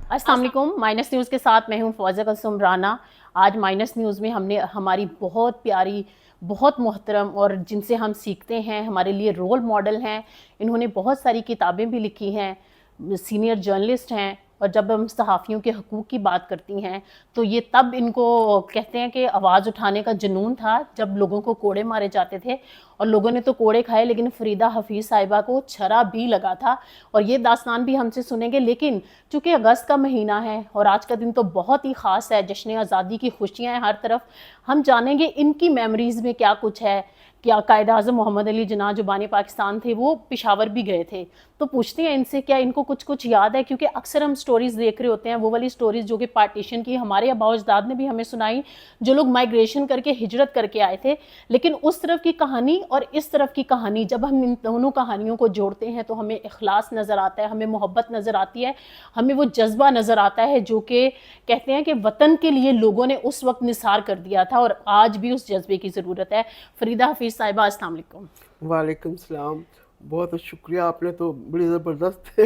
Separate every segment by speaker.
Speaker 1: अस्सलाम वालेकुम। Minus news के साथ मैं हूं फौज़ा कुलसुम राना। आज माइनस न्यूज़ में हमने हमारी बहुत प्यारी, बहुत मोहतरम और जिनसे हम सीखते हैं, हमारे लिए रोल मॉडल हैं, इन्होंने बहुत सारी किताबें भी लिखी हैं, सीनियर जर्नलिस्ट हैं, और जब हम सहाफ़ियों के हकूक़ की बात करती हैं तो ये तब इनको कहते हैं कि आवाज़ उठाने का जुनून था जब लोगों को कोड़े मारे जाते थे, और लोगों ने तो कोड़े खाए लेकिन फ़रीदा हफ़ीज़ साहिबा को छरा भी लगा था, और ये दास्तान भी हमसे सुनेंगे। लेकिन चूँकि अगस्त का महीना है और आज का दिन तो बहुत ही ख़ास है, जश्न आज़ादी की खुशियाँ हैं हर तरफ, हम जानेंगे इनकी मेमोरीज़ में क्या कुछ है। क्या कायद आज़म मोहम्मद अली जिन्ना जो बानी पाकिस्तान थे, वो पेशावर भी गए थे, तो पूछते हैं इनसे क्या इनको कुछ कुछ याद है, क्योंकि अक्सर हम स्टोरीज़ देख रहे होते हैं, वो वाली स्टोरीज़ जो कि पार्टीशन की हमारे आबा अजदाद ने भी हमें सुनाई, जो लोग माइग्रेशन करके हिजरत करके आए थे। लेकिन उस तरफ की कहानी और इस तरफ की कहानी जब हम इन दोनों कहानियों को जोड़ते हैं तो हमें इखलास नज़र आता है, हमें मोहब्बत नज़र आती है, हमें वो जज्बा नज़र आता है जो कि कहते हैं कि वतन के लिए लोगों ने उस वक्त निसार कर दिया था, और आज भी उस जज्बे की ज़रूरत है। फ़रीदा हफ़ीज़ साहिबा, अस्सलाम वालेकुम।
Speaker 2: वालेकुम सलाम। बहुत शुक्रिया, आपने तो बड़ी ज़बरदस्त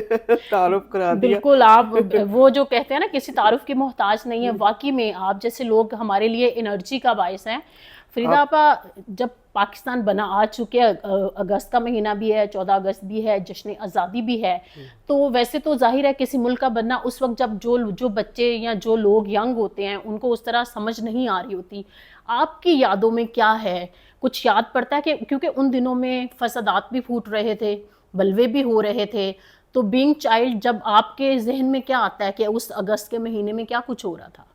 Speaker 2: तारुफ करा दिया।
Speaker 1: बिल्कुल, आप वो जो कहते हैं ना किसी तारुफ की मोहताज नहीं है, वाकई में आप जैसे लोग हमारे लिए एनर्जी का बायस हैं। फरीदा
Speaker 2: आप
Speaker 1: आपा, जब पाकिस्तान बना आ चुके अगस्त का महीना भी है, 14 अगस्त भी है, जश्न आज़ादी भी है, तो वैसे तो जाहिर है किसी मुल्क का बनना उस वक्त जब जो बच्चे या जो लोग यंग होते हैं उनको उस तरह समझ नहीं आ रही होती। आपकी यादों में क्या है, कुछ याद पड़ता है? कि क्योंकि उन दिनों में फसादात भी फूट रहे थे, बलवे भी हो रहे थे, तो बीइंग चाइल्ड जब आपके जहन में क्या आता है कि उस अगस्त के महीने में क्या कुछ हो रहा था?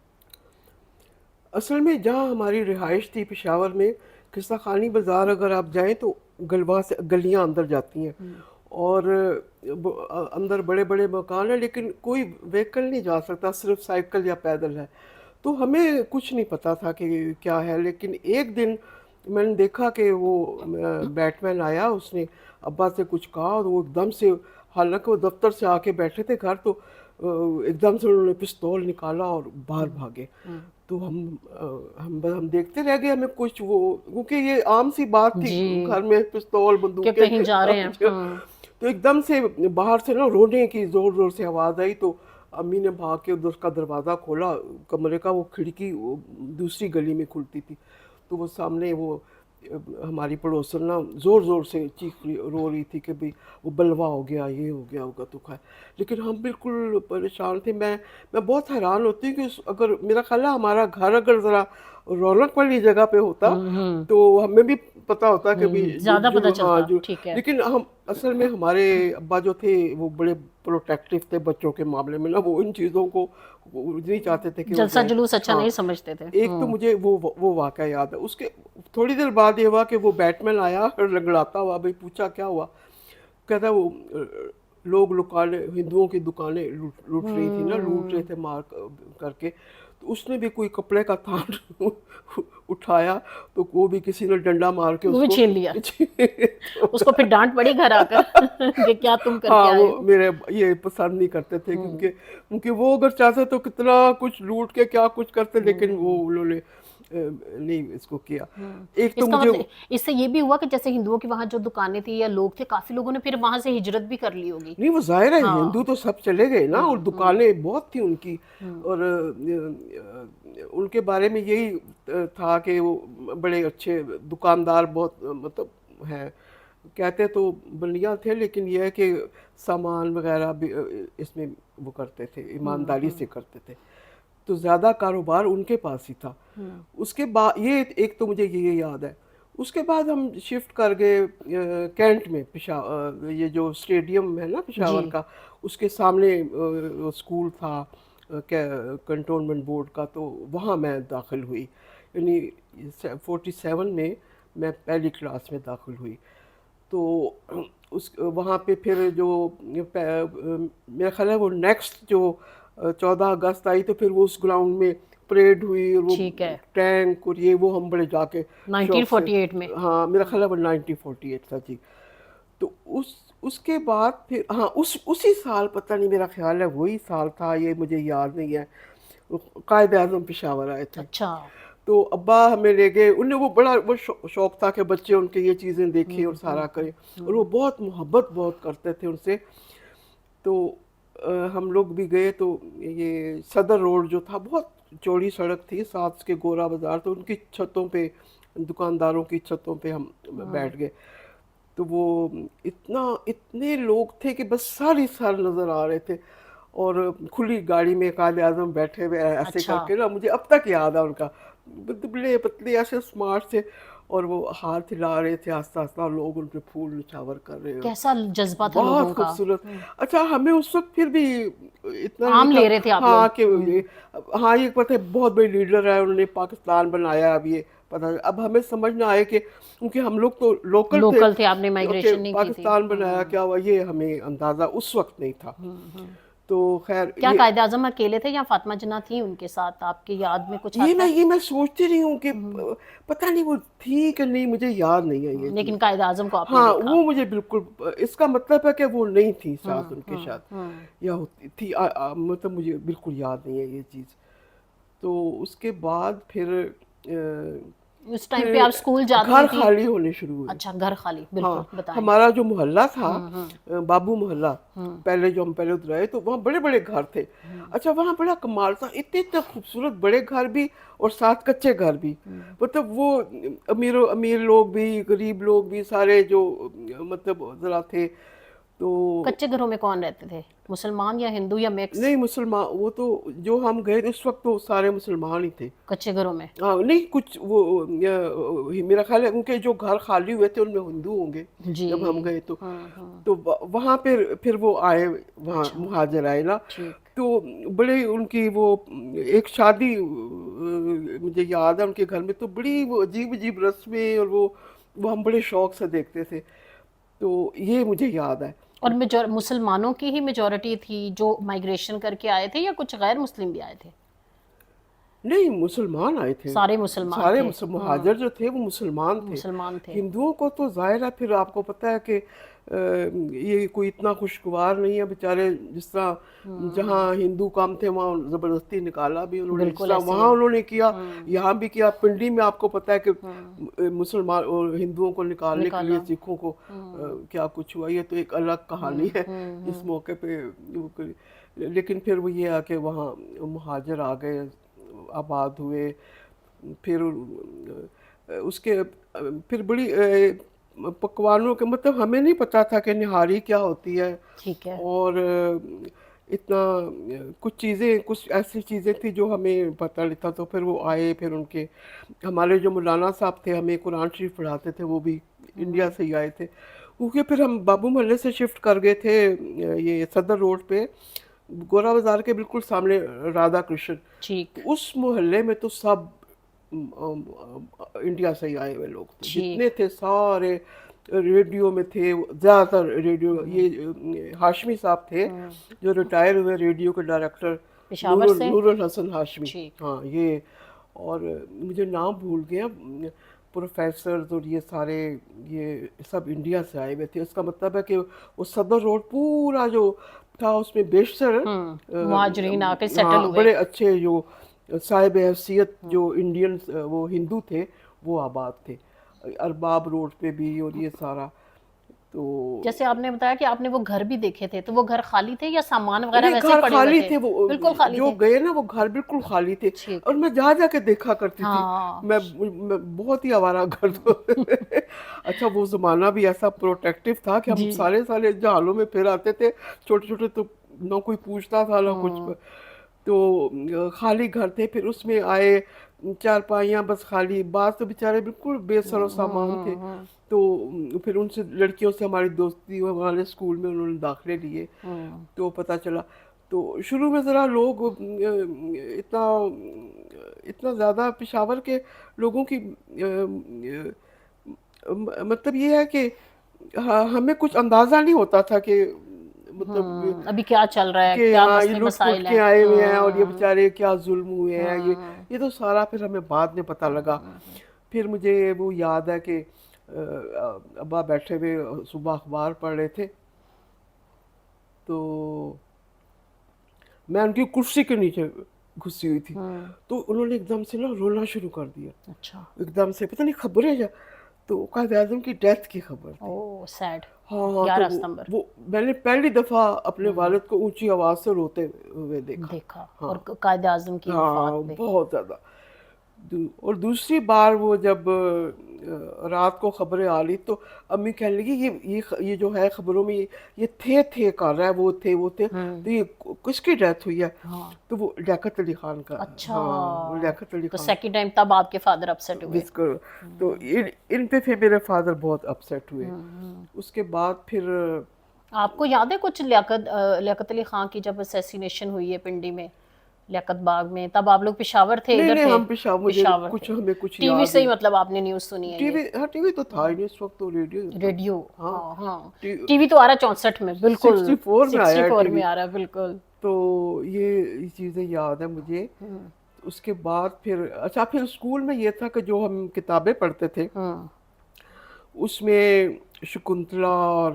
Speaker 2: असल में जहाँ हमारी रिहाइश थी पेशावर में, किस्सा खानी बाज़ार अगर आप जाएं तो गलवा से गलियाँ अंदर जाती हैं, और अंदर बड़े बड़े मकान हैं, लेकिन कोई व्हीकल नहीं जा सकता, सिर्फ साइकिल या पैदल है। तो हमें कुछ नहीं पता था कि क्या है। लेकिन एक दिन मैंने देखा कि वो बैटमैन आया, उसने अब्बा से कुछ कहा, और वो एकदम से, हालांकि वो दफ्तर से आके बैठे थे घर, तो एकदम से उन्होंने पिस्तौल निकाला और बाहर भागे। तो हम देखते रह गए। हमें कुछ वो, क्योंकि ये आम सी बात थी
Speaker 1: जी,
Speaker 2: घर में पिस्तौल
Speaker 1: कि
Speaker 2: बंदूकें
Speaker 1: कहीं जा रहे हैं।
Speaker 2: तो एकदम से बाहर से ना रोने की जोर जोर से आवाज़ आई। तो अम्मी ने भाग के उधर उसका दरवाज़ा खोला कमरे का। वो खिड़की वो दूसरी गली में खुलती थी, तो वो सामने वो हमारी पड़ोसन ना ज़ोर ज़ोर से रो रही थी कि भाई वो बलवा हो गया, ये हो गया होगा तो खैर। लेकिन हम बिल्कुल परेशान थे। मैं बहुत हैरान होती हूँ कि अगर मेरा ख्याल है हमारा घर अगर ज़रा रौनक वाली जगह पे होता
Speaker 1: हम्म।
Speaker 2: तो हमें भी पता होता कि भी
Speaker 1: ज्यादा पता
Speaker 2: हाँ
Speaker 1: चलता,
Speaker 2: जो।
Speaker 1: ठीक है।
Speaker 2: लेकिन हम असल में हमारे अब्बा जो थे वो बड़े प्रोटेक्टिव थे बच्चों के मामले में ना। वो इन चीज़ों को वो नहीं चाहते थे कि वो
Speaker 1: जलसा
Speaker 2: जाए।
Speaker 1: जुलूस अच्छा
Speaker 2: हाँ,
Speaker 1: नहीं समझते थे।
Speaker 2: एक तो मुझे वो वाक़या याद है। उसके थोड़ी देर बाद ये हुआ कि वो बैटमैन आया और लंगड़ाता हुआ, भाई पूछा क्या हुआ। कहता है वो लोग दुकानें, हिंदुओं की दुकानें लूट रही थी ना, लूट रहे थे मार करके। तो उसने भी कोई कपड़े का थान उठाया, तो वो भी किसी ने डंडा मार के
Speaker 1: वो भी
Speaker 2: उसको
Speaker 1: छीन लिया,
Speaker 2: तो
Speaker 1: उसको फिर डांट पड़ी घर आकर कि क्या तुम करके
Speaker 2: हाँ,
Speaker 1: आए
Speaker 2: वो
Speaker 1: हो।
Speaker 2: मेरे ये पसंद नहीं करते थे, क्योंकि क्योंकि वो अगर चाहते तो कितना कुछ लूट के क्या कुछ करते, लेकिन वो उन्होंने नहीं इसको किया। एक तो
Speaker 1: इसका
Speaker 2: मुझे
Speaker 1: मतलब इससे ये भी हुआ कि जैसे हिंदुओं की वहां जो दुकानें थी या लोग थे, काफी लोगों ने फिर वहां से हिजरत भी कर ली होगी।
Speaker 2: नहीं, वो जाहिर है हिंदू
Speaker 1: हाँ।
Speaker 2: तो सब चले गए ना, और
Speaker 1: हम्म।
Speaker 2: दुकानें बहुत थी उनकी। और उनके बारे में यही था कि वो बड़े अच्छे दुकानदार, बहुत मतलब है। कहते तो बनिया थे, लेकिन यह है कि सामान वगैरह भी इसमें वो करते थे, ईमानदारी से करते थे। तो ज़्यादा कारोबार उनके पास ही था। उसके बाद ये एक तो मुझे ये याद है। उसके बाद हम शिफ्ट कर गए कैंट में, ये जो स्टेडियम है ना
Speaker 1: जी।
Speaker 2: पेशावर का, उसके सामने स्कूल था कंटोनमेंट बोर्ड का। तो वहाँ मैं दाखिल हुई, यानी 47 में मैं पहली क्लास में दाखिल हुई। तो उस वहाँ पे फिर जो मेरा ख्याल है वो नेक्स्ट जो 14 अगस्त आई, तो फिर वो उस ग्राउंड में परेड हुई, और वो
Speaker 1: ठीक है।
Speaker 2: टैंक और ये वो हम बड़े जाके शौक से।
Speaker 1: 1948 में।
Speaker 2: हाँ, मेरा ख्याल है वो 1948 था जी। तो उसके बाद फिर हाँ, उसी साल, पता नहीं मेरा ख्याल है वही साल था, ये मुझे याद नहीं है, कायद आज़म पेशावर आए थे।
Speaker 1: अच्छा।
Speaker 2: तो अब्बा हमें ले गए। उन्हें वो बड़ा वो शौक था कि बच्चे उनके ये चीज़ें देखें और सारा करें, और वो बहुत मोहब्बत बहुत करते थे उनसे। तो हम लोग भी गए तो ये सदर रोड जो था, बहुत चौड़ी सड़क थी, साथ के गोरा बाजार, तो उनकी छतों पे, दुकानदारों की छतों पे हम बैठ गए। तो वो इतने लोग थे कि बस सारी साल नजर आ रहे थे, और खुली गाड़ी में काले आजम बैठे हुए ऐसे
Speaker 1: अच्छा,
Speaker 2: करके ना, मुझे अब तक याद है उनका, दुबले पतले ऐसे स्मार्ट थे, और वो हाथ हिला रहे थे आस्ता आस्ता, और लोग उन पे फूल निछावर कर रहे हो,
Speaker 1: कैसा जज्बा था
Speaker 2: बहुत
Speaker 1: लोगों का।
Speaker 2: खूबसूरत। अच्छा, हमें उस वक्त फिर भी इतना नहीं
Speaker 1: आम
Speaker 2: था।
Speaker 1: ले रहे थे आप
Speaker 2: हाँ
Speaker 1: लोग।
Speaker 2: कि ये, हाँ ये पता है बहुत बड़े लीडर है, उन्होंने पाकिस्तान बनाया, अब ये पता है। अब हमें समझ ना आए कि, क्योंकि हम लोग तो लोकल थे,
Speaker 1: लोकल थे, आपने
Speaker 2: कि
Speaker 1: माइग्रेशन नहीं की थी।
Speaker 2: पाकिस्तान बनाया क्या हुआ, ये हमें अंदाजा उस वक्त नहीं था। तो खैर
Speaker 1: क्या
Speaker 2: ये
Speaker 1: कायदे आजम अकेले थे या फातिमा जिन्ना थी उनके साथ? आपकी याद में कुछ आता है?
Speaker 2: ये मैं सोचती रही हूँ कि पता नहीं वो थी कि नहीं, मुझे याद नहीं है ये चीज़।
Speaker 1: लेकिन कायदे आजम को आपने
Speaker 2: हाँ
Speaker 1: देखा।
Speaker 2: वो मुझे बिल्कुल, इसका मतलब है कि वो नहीं थी साथ उनके साथ, या होती थी, मतलब मुझे बिल्कुल याद नहीं है ये चीज़। तो उसके बाद
Speaker 1: उस टाइम पे आप
Speaker 2: फिर
Speaker 1: स्कूल जाती
Speaker 2: घर
Speaker 1: थी?
Speaker 2: खाली होने शुरू हुए।
Speaker 1: अच्छा, घर खाली, बिल्कुल
Speaker 2: हाँ,
Speaker 1: बताएं।
Speaker 2: हमारा जो मोहल्ला था, बाबू मोहल्ला, पहले जो हम पहले उधर आए, तो वहाँ बड़े बड़े घर थे। अच्छा, वहाँ बड़ा कमाल था, इतने इतने खूबसूरत बड़े घर भी, और साथ कच्चे घर भी। मतलब वो अमीर लोग भी, गरीब लोग भी, सारे जो मतलब जरा थे। तो
Speaker 1: कच्चे घरों में कौन रहते थे? मुसलमान या हिंदू या मिक्स?
Speaker 2: नहीं, मुसलमान, वो तो जो हम गए थे उस वक्त तो सारे मुसलमान ही थे।
Speaker 1: कच्चे घरों में?
Speaker 2: हाँ नहीं, कुछ वो मेरा ख्याल है उनके जो घर खाली हुए थे उनमें हिंदू होंगे
Speaker 1: जी।
Speaker 2: जब हम गए तो। तो वहाँ फिर वो आए, वहाँ
Speaker 1: अच्छा,
Speaker 2: मुहाजिर आए ना।
Speaker 1: ठीक।
Speaker 2: तो बड़े उनकी वो एक शादी, मुझे याद है उनके घर में तो बड़ी वो अजीब अजीब रस्में, और वो हम बड़े शौक से देखते थे। तो ये मुझे याद है।
Speaker 1: और मुसलमानों की ही मेजॉरिटी थी जो माइग्रेशन करके आए थे, या कुछ गैर मुस्लिम भी आए थे?
Speaker 2: नहीं, मुसलमान आए थे।
Speaker 1: सारे मुसलमान
Speaker 2: सारे
Speaker 1: थे।
Speaker 2: मुहाजिर जो थे वो मुसलमान थे।
Speaker 1: मुसलमान थे।
Speaker 2: हिंदुओं को तो जाहिर है, फिर आपको पता है कि ये कोई इतना खुशगवार नहीं है बेचारे, जिस तरह जहाँ हिंदू कम थे वहाँ ज़बरदस्ती निकाला भी उन्होंने, जिस
Speaker 1: बिल्कुल
Speaker 2: तरह
Speaker 1: ऐसे ही
Speaker 2: वहाँ
Speaker 1: है।
Speaker 2: उन्होंने किया, यहाँ भी किया। पिंडी में आपको पता है कि मुसलमान और हिंदुओं को निकालने के लिए
Speaker 1: निकाला।
Speaker 2: सिखों को क्या कुछ हुआ, ये तो एक अलग कहानी है इस मौके पे। लेकिन फिर वो ये आके वहाँ मुहाजिर आ गए, आबाद हुए। फिर उसके फिर बड़ी पकवानों के, मतलब हमें नहीं पता था कि निहारी क्या होती है।
Speaker 1: ठीक है।
Speaker 2: और इतना कुछ चीज़ें, कुछ ऐसी चीज़ें थी जो हमें पता नहीं था। तो फिर वो आए, फिर उनके, हमारे जो मौलाना साहब थे हमें कुरान शरीफ पढ़ाते थे, वो भी इंडिया से ही आए थे। क्योंकि फिर हम बाबू मोहल्ले से शिफ्ट कर गए थे ये सदर रोड पे, गोरा बाजार के बिल्कुल सामने राधा कृष्ण।
Speaker 1: ठीक।
Speaker 2: उस मोहल्ले में तो सब इंडिया से ही आए हुए लोग थे,
Speaker 1: ठीक।
Speaker 2: जितने थे सारे रेडियो में थे ज़्यादातर। रेडियो ये हाशमी साहब थे जो रिटायर हुए, रेडियो के डायरेक्टर,
Speaker 1: पेशावर से?
Speaker 2: नूरुल हसन हाशमी।
Speaker 1: ठीक।
Speaker 2: हाँ ये, और मुझे नाम भूल गया, प्रोफेसर और ये सारे, ये सब इंडिया से आए हुए थे। उसका मतलब है कि वो सदर रोड पूरा जो था उसमें बेशतर
Speaker 1: मुहाजिरीन आके सेटल
Speaker 2: हाँ
Speaker 1: हुए।
Speaker 2: बड़े अच्छे जो साहिब हैसियत जो इंडियन वो हिंदू थे वो आबाद थे, अरबाब रोड पे भी, और ये सारा। तो
Speaker 1: जैसे आपने बताया कि आपने वो घर भी देखे थे, तो वो घर खाली थे या सामान वगैरह
Speaker 2: नहीं,
Speaker 1: वैसे
Speaker 2: घर
Speaker 1: पड़े हुए
Speaker 2: खाली
Speaker 1: थे?
Speaker 2: थे वो,
Speaker 1: बिल्कुल खाली
Speaker 2: जो
Speaker 1: थे।
Speaker 2: गए ना वो घर बिल्कुल खाली थे।
Speaker 1: ठीक।
Speaker 2: और मैं जा जा के देखा करती थी।
Speaker 1: हाँ।
Speaker 2: मैं बहुत ही आवारा घर तो अच्छा, वो जमाना भी ऐसा प्रोटेक्टिव था कि हम
Speaker 1: जी।
Speaker 2: सारे साले जहालों में फिर आते थे, छोटे छोटे, तो ना कोई पूछता था ना कुछ। तो खाली घर थे, फिर उसमें आए, चारपाइयाँ बस खाली, बात तो बेचारे बिल्कुल बेसरो सामान थे। तो फिर उनसे, लड़कियों से हमारी दोस्ती, हमारे स्कूल में उन्होंने दाखिले लिए। तो पता चला, तो शुरू में ज़रा लोग इतना इतना ज़्यादा पेशावर के लोगों की मतलब ये है कि हमें कुछ अंदाज़ा नहीं होता था कि मतलब
Speaker 1: अभी क्या चल रहा है,
Speaker 2: कि
Speaker 1: क्या
Speaker 2: हाँ ये
Speaker 1: मसले
Speaker 2: लुट पुट
Speaker 1: मसाइल
Speaker 2: के
Speaker 1: हैं।
Speaker 2: आए हुए हैं, और ये बेचारे क्या जुल्म हुए हैं,
Speaker 1: हम्म।
Speaker 2: ये तो सारा फिर हमें बाद में पता लगा। फिर मुझे वो याद है कि अब्बा बैठे हुए सुबह अखबार पढ़ रहे थे, तो मैं उनकी कुर्सी के नीचे घुसी हुई थी। तो उन्होंने एकदम से ना रोना शुरू कर दिया,
Speaker 1: अच्छा।
Speaker 2: एकदम से, पता नहीं खबरें, तो कायद आज़म की डेथ की खबर थी।
Speaker 1: ओह, सैड।
Speaker 2: ہاں ہاں، تو
Speaker 1: 11 ستمبر
Speaker 2: وہ میں نے پہلی دفعہ اپنے والد کو اونچی آواز سے روتے ہوئے دیکھا.
Speaker 1: دیکھا،
Speaker 2: ہاں
Speaker 1: اور قائد اعظم کی
Speaker 2: ہاں،
Speaker 1: وفات پہ.
Speaker 2: بہت زیادہ. اور دوسری بار وہ جب رات کو خبریں آ لی تو امی کہنے لگی یہ جو ہے خبروں میں یہ تھے کر رہا ہے، وہ تھے تو یہ کس کی ڈیتھ ہوئی ہے؟
Speaker 1: ہاں
Speaker 2: تو وہ لیاقت علی خان کا.
Speaker 1: اچھا،
Speaker 2: ہاں، وہ لیاقت علی
Speaker 1: تو
Speaker 2: خان.
Speaker 1: سیکنڈ ٹائم تب آپ کے فادر اپسیٹ ہوئے.
Speaker 2: بالکل. تو ان پہ پھر میرے فادر بہت اپسیٹ ہوئے. اس کے بعد پھر
Speaker 1: آپ کو یاد ہے کچھ لیاقت علی خان کی جب اسیسینیشن ہوئی ہے پنڈی میں، لیاقت باغ میں، تب آپ لوگ پشاور تھے،
Speaker 2: نہیں
Speaker 1: ادھر
Speaker 2: نہیں،
Speaker 1: تھے؟
Speaker 2: ہم پشاور، مجھے
Speaker 1: پشاور تھے.
Speaker 2: کچھ ہمیں کچھ
Speaker 1: ٹی وی
Speaker 2: یاد
Speaker 1: سے ہی
Speaker 2: نہیں.
Speaker 1: مطلب آپ نے نیوز سنی ہے
Speaker 2: ٹی
Speaker 1: یہ؟
Speaker 2: وی، ہاں ٹی وی تو تھا ہی نہیں اس وقت، تو ریڈیو تھا.
Speaker 1: ریڈیو،
Speaker 2: ہاں،
Speaker 1: ہاں ہاں. ٹی وی تو آ رہا 64 میں، بالکل
Speaker 2: 64 میں آیا ہے
Speaker 1: 64
Speaker 2: ٹی وی.
Speaker 1: میں آ رہا ہے، بالکل.
Speaker 2: تو یہ چیزیں یاد ہیں مجھے. اس کے بعد پھر اچھا، پھر اسکول میں یہ تھا کہ جو ہم کتابیں پڑھتے تھے اس میں شکنتلا اور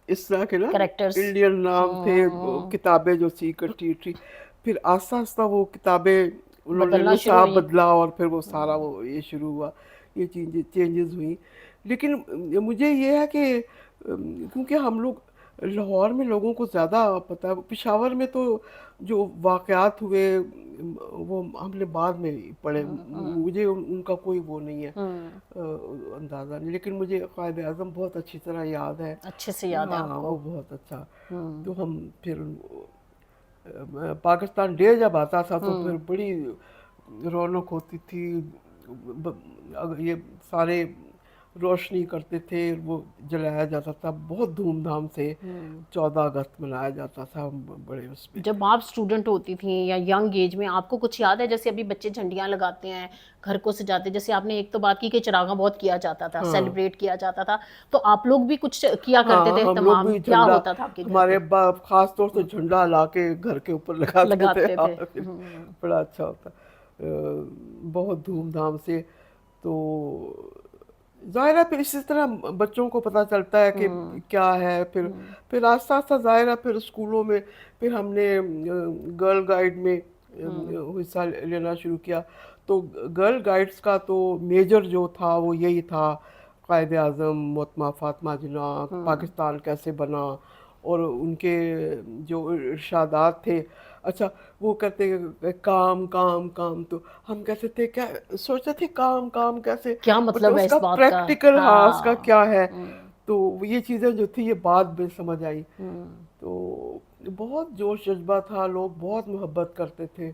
Speaker 2: اس طرح کے نا
Speaker 1: کریکٹرز
Speaker 2: انڈین نام تھے، کتابیں جو سی کٹی تھی. پھر آہستہ آہستہ وہ کتابیں انہوں نے
Speaker 1: بدلنا شروع
Speaker 2: نصاب
Speaker 1: ہوئی.
Speaker 2: بدلا، اور پھر وہ سارا وہ یہ شروع ہوا، یہ چینجز ہوئی. لیکن مجھے یہ ہے کہ کیونکہ ہم لوگ لاہور میں لوگوں کو زیادہ پتہ ہے، پشاور میں تو جو واقعات ہوئے وہ ہم نے بعد میں پڑھے، مجھے ان کا کوئی وہ نہیں ہے اندازہ نہیں. لیکن مجھے قائد اعظم بہت اچھی طرح یاد ہے.
Speaker 1: اچھے سے یاد ہے آپ
Speaker 2: ہاں،
Speaker 1: کو.
Speaker 2: وہ بہت اچھا. تو ہم پھر پاکستان ڈے جب آتا تھا تو پھر بڑی رونق ہوتی تھی. یہ سارے روشنی کرتے تھے، وہ جلایا جاتا تھا بہت دھوم دھام سے. 14 اگست منایا جاتا تھا بڑے اس میں.
Speaker 1: جب آپ اسٹوڈنٹ ہوتی تھیں یا ینگ ایج میں، آپ کو کچھ یاد ہے؟ جیسے ابھی بچے جھنڈیاں لگاتے ہیں، گھر کو سجاتے، جیسے آپ نے ایک تو بات کی کہ چراغاں بہت کیا جاتا تھا، سیلیبریٹ کیا جاتا تھا، تو آپ لوگ بھی کچھ کیا کرتے
Speaker 2: ہاں،
Speaker 1: تھے
Speaker 2: ہم لوگ
Speaker 1: اہتمام؟
Speaker 2: بھی
Speaker 1: کیا
Speaker 2: جھنڈا،
Speaker 1: ہوتا تھا آپ کے گھر
Speaker 2: ہمارے
Speaker 1: پہ؟
Speaker 2: ابا خاص طور سے جھنڈا لا کے گھر کے اوپر لگاتے تھے.
Speaker 1: لگاتے تھے.
Speaker 2: بڑا اچھا ہوتا، بہت دھوم دھام سے. تو ظاہر ہے پھر اسی طرح بچوں کو پتہ چلتا ہے کہ کیا ہے. پھر آہستہ آہستہ ظاہر ہے پھر اسکولوں میں پھر ہم نے گرل گائیڈ میں حصہ لینا شروع کیا. تو گرل گائیڈس کا تو میجر جو تھا وہ یہی تھا، قائد اعظم، محترمہ فاطمہ جناح، پاکستان کیسے بنا، اور ان کے جو ارشادات تھے. اچھا، وہ کہتے کام کام کام، تو ہم کہتے تھے کیا سوچتے تھے کام کیسے،
Speaker 1: کیا
Speaker 2: مطلب
Speaker 1: مطلب ہے
Speaker 2: اس
Speaker 1: اس
Speaker 2: کا
Speaker 1: بات کا؟
Speaker 2: پریکٹیکل، ہاں اس کا
Speaker 1: ہاں.
Speaker 2: کیا ہے. تو یہ چیزیں جو تھی یہ بعد میں سمجھ آئی. تو بہت جوش جذبہ تھا، لوگ بہت محبت کرتے تھے.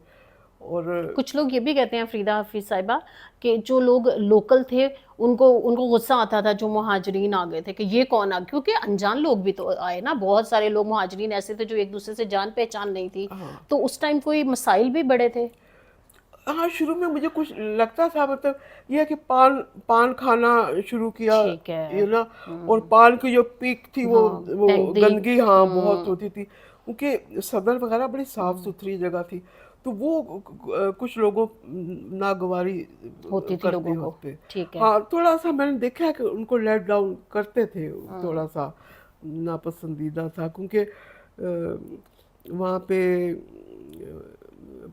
Speaker 2: اور
Speaker 1: کچھ لوگ یہ بھی کہتے ہیں فریدہ حفیظ صاحبہ کہ جو لوگ لوکل تھے ان کو غصہ آتا تھا جو مہاجرین آ گئے تھے کہ یہ کون آ، کیونکہ انجان لوگ بھی تو آئے نا، بہت سارے لوگ مہاجرین ایسے تھے جو ایک دوسرے سے جان پہچان نہیں تھی. تو اس ٹائم کوئی مسائل بھی بڑے تھے.
Speaker 2: ہاں، شروع میں مجھے کچھ لگتا تھا، مطلب یہ کہ پان کھانا شروع کیا
Speaker 1: ٹھیک ہے.
Speaker 2: یہ نا، اور پان کی جو پیک تھی وہ گندگی ہاں بہت ہوتی تھی، کیونکہ صدر وغیرہ بڑی صاف ستھری جگہ تھی. تو وہ کچھ لوگوں ناگواری
Speaker 1: ہوتی تھی
Speaker 2: کرتے
Speaker 1: لوگوں کو.
Speaker 2: وقت.
Speaker 1: ٹھیک ہے.
Speaker 2: ہاں، تھوڑا سا میں نے دیکھا ہے کہ ان کو لیٹ ڈاؤن کرتے تھے، تھوڑا سا ناپسندیدہ تھا، کیونکہ وہاں پہ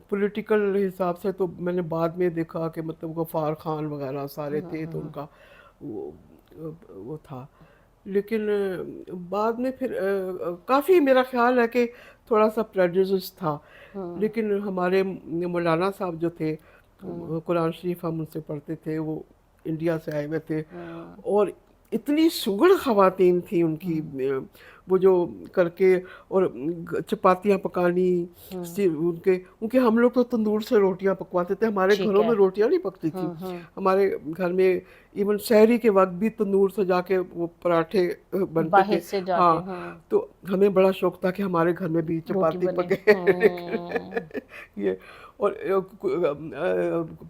Speaker 2: پولیٹیکل حساب سے تو میں نے بعد میں دیکھا کہ مطلب غفار خان وغیرہ سارے تھے تو ان کا وہ تھا. لیکن بعد میں پھر کافی میرا خیال ہے کہ تھوڑا سا پریجوڈس تھا. لیکن ہمارے مولانا صاحب جو تھے، قرآن شریف ہم ان سے پڑھتے تھے، وہ انڈیا سے آئے ہوئے تھے، اور اتنی سگڑ خواتین تھیں ان کی، وہ جو کر کے اور چپاتیاں پکانی ان کے ہم لوگ تو تندور سے روٹیاں پکواتے تھے، ہمارے گھروں میں روٹیاں نہیں پکتی تھی. ہمارے گھر میں ایون سحری کے وقت بھی تندور سے جا کے وہ پراٹھے بنتے تھے.
Speaker 1: باہر سے
Speaker 2: ہاں،
Speaker 1: جاتے.
Speaker 2: تو ہمیں بڑا شوق تھا کہ ہمارے گھر میں بھی
Speaker 1: روٹی
Speaker 2: چپاتی
Speaker 1: بنے.
Speaker 2: پکے. یہ اور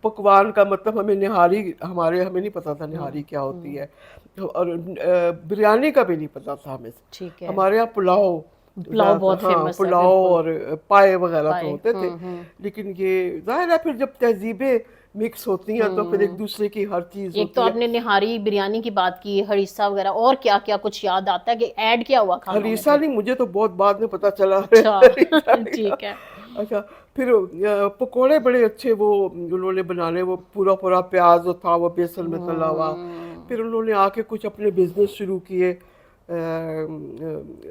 Speaker 2: پکوان کا مطلب ہمیں نہاری، ہمیں نہیں پتا تھا نہاری کیا ہوتی ہے، اور بریانی کا بھی نہیں پتا تھا ہمیں.
Speaker 1: ٹھیک ہے.
Speaker 2: ہمارے یہاں پلاؤ
Speaker 1: بہت
Speaker 2: ہاں،
Speaker 1: فیمس ہے.
Speaker 2: پلاؤ
Speaker 1: بالکل.
Speaker 2: اور پائے وغیرہ تو
Speaker 1: پائے.
Speaker 2: ہوتے تھے. لیکن یہ ظاہر ہے پھر جب تہذیبیں مکس ہوتی ہیں تو پھر ایک دوسرے کی ہر چیز
Speaker 1: ایک تو
Speaker 2: ہوتی ہے.
Speaker 1: آپ نے نہاری بریانی کی بات کی، ہریسہ وغیرہ، اور کیا کیا کچھ یاد آتا ہے کہ ایڈ کیا ہوا کھانوں میں
Speaker 2: ہریسہ
Speaker 1: پھر؟
Speaker 2: نہیں، مجھے تو بہت بعد میں پتا چلا.
Speaker 1: اچھا. ٹھیک ہے.
Speaker 2: اچھا، پھر پکوڑے بڑے اچھے وہ انہوں نے بنانے، وہ پورا پیاز تھا وہ بیسن میں تلا ہوا. پھر انہوں نے آ کے کچھ اپنے بزنس شروع کیے.